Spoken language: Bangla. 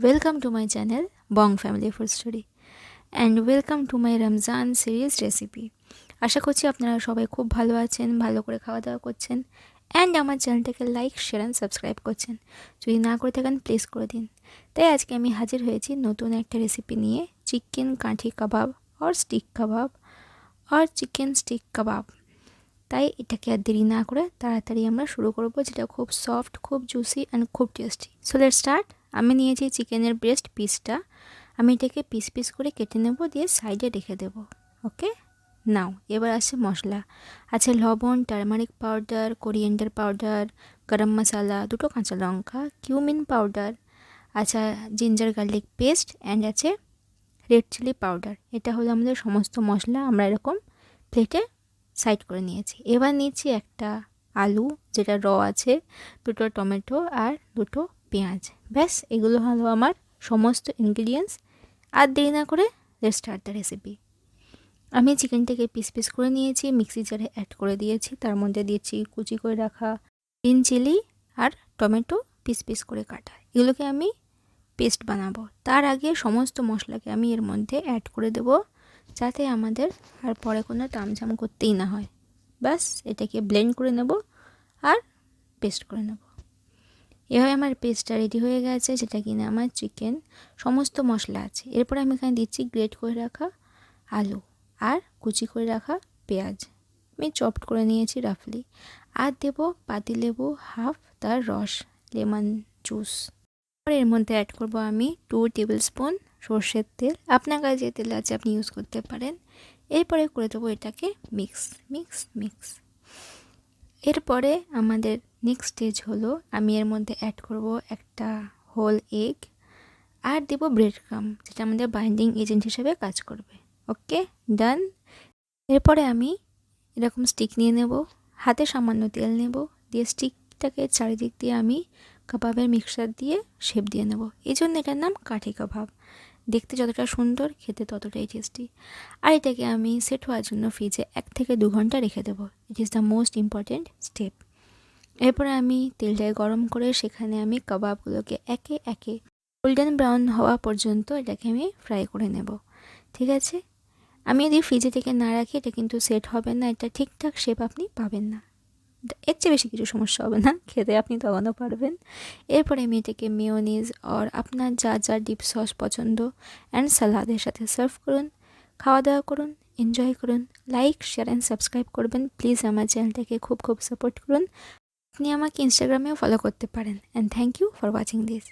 Welcome to my channel Bong Family Food Story and welcome to my Ramadan series recipe. আশা করছি আপনারা সবাই খুব ভালো আছেন, ভালো করে খাওয়া দাওয়া করছেন অ্যান্ড আমার চ্যানেলটাকে লাইক শেয়ার অ্যান্ড সাবস্ক্রাইব করছেন। যদি না করে থাকেন প্লিজ করে দিন। তাই আজকে আমি হাজির হয়েছি নতুন একটা রেসিপি নিয়ে, chicken kathi kebab or stick kebab or chicken stick kebab. তাই এটাকে আর দেরি না করে তাড়াতাড়ি আমরা শুরু করব, যেটা খুব সফট, খুব জুসি অ্যান্ড খুব টেস্টি। So let's start. আমি নিয়েছি চিকেনের ব্রেস্ট পিসটা, আমি এটাকে পিস পিস করে কেটে নেব, দিয়ে সাইডে রেখে দেব। ওকে, নাও এবার আছে মশলা। আছে লবণ, টারমারিক পাউডার, কোরিয়েন্ডার পাউডার, গরম মশলা, দুটো কাঁচা লঙ্কা, কিউমিন পাউডার, আচ্ছা জিঞ্জার গার্লিক পেস্ট অ্যান্ড আছে রেড চিলি পাউডার। এটা হলো আমাদের সমস্ত মশলা, আমরা এরকম প্লেটে সাইড করে নিয়েছি। এবার নিচ্ছি একটা আলু যেটা র আছে, দুটো টমেটো আর দুটো পেঁয়াজ। ব্যাস, এগুলো হলো আমার সমস্ত ইনগ্রিডিয়েন্টস। আর দেরি না করে লেটস স্টার্ট দ্য রেসিপি। আমি চিকেনটাকে পিস পিস করে নিয়েছি, মিক্সি জারে অ্যাড করে দিয়েছি, তার মধ্যে দিয়েছি কুচি করে রাখা গ্রিন চিলি আর টমেটো পিস পিস করে কাটা। এগুলোকে আমি পেস্ট বানাবো। তার আগে সমস্ত মশলাকে আমি এর মধ্যে অ্যাড করে দেব, যাতে আমাদের আর পরে কোনো তামঝাম করতেই না হয়। ব্যাস, এটাকে ব্লেন্ড করে নেব আর পেস্ট করে নেব। এভাবে আমার পেস্টটা রেডি হয়ে গেছে, যেটা কিনা আমার চিকেন সমস্ত মশলা আছে। এরপরে আমি এখানে দিচ্ছি গ্রেট করে রাখা আলু আর কুচি করে রাখা পেঁয়াজ, আমি চপড করে নিয়েছি রাফলি। আর দেব পাতিলেবু হাফ, তার রস, লেমন জুস। এর মধ্যে অ্যাড করব আমি 2 টেবিল স্পুন সর্ষের তেল, আপনার কাছে যে তেল আছে আপনি ইউজ করতে পারেন। এরপরে করে দেবো এটাকে মিক্স মিক্স মিক্স। এরপরে আমাদের নেক্সট স্টেজ হলো, আমি এর মধ্যে অ্যাড করব একটা হোল এগ আর দেবো ব্রেড ক্রাম্ব, যেটা আমাদের বাইন্ডিং এজেন্ট হিসেবে কাজ করবে। ওকে, ডান। এরপরে আমি এরকম স্টিক নিয়ে নেব, হাতে সামান্য তেল নেব, দিয়ে স্টিকটাকে চারিদিক দিয়ে আমি কাবাবের মিক্সচার দিয়ে শেপ দিয়ে নেব। এই জন্য এটার নাম কাঠি কাবাব। দেখতে যতটা সুন্দর, খেতে ততটাই টেস্টি। আর এটাকে আমি সেট হওয়ার জন্য ফ্রিজে 1 থেকে 2 ঘন্টা রেখে দেবো। It is the most important step. এরপরে আমি তেলটাকে গরম করে সেখানে আমি কাবাবগুলোকে একে একে গোল্ডেন ব্রাউন হওয়া পর্যন্ত এটাকে আমি ফ্রাই করে নেব। ঠিক আছে, আমি যদি ফ্রিজে থেকে না রাখি এটা কিন্তু সেট হবে না, এটা ঠিকঠাক শেপ আপনি পাবেন না। এর চেয়ে বেশি কিছু সমস্যা হবে না, খেতে আপনি তখনও পারবেন। এরপরে আমি এটাকে মেয়োনিজ আর আপনার যা যা ডিপ সস পছন্দ অ্যান্ড সালাদের সাথে সার্ভ করুন, খাওয়া দাওয়া করুন, এনজয় করুন। লাইক শেয়ার অ্যান্ড সাবস্ক্রাইব করবেন প্লিজ, আমার চ্যানেলটাকে খুব খুব সাপোর্ট করুন। আপনি আমাকে ইনস্টাগ্রামেও ফলো করতে পারেন। And thank you for watching this.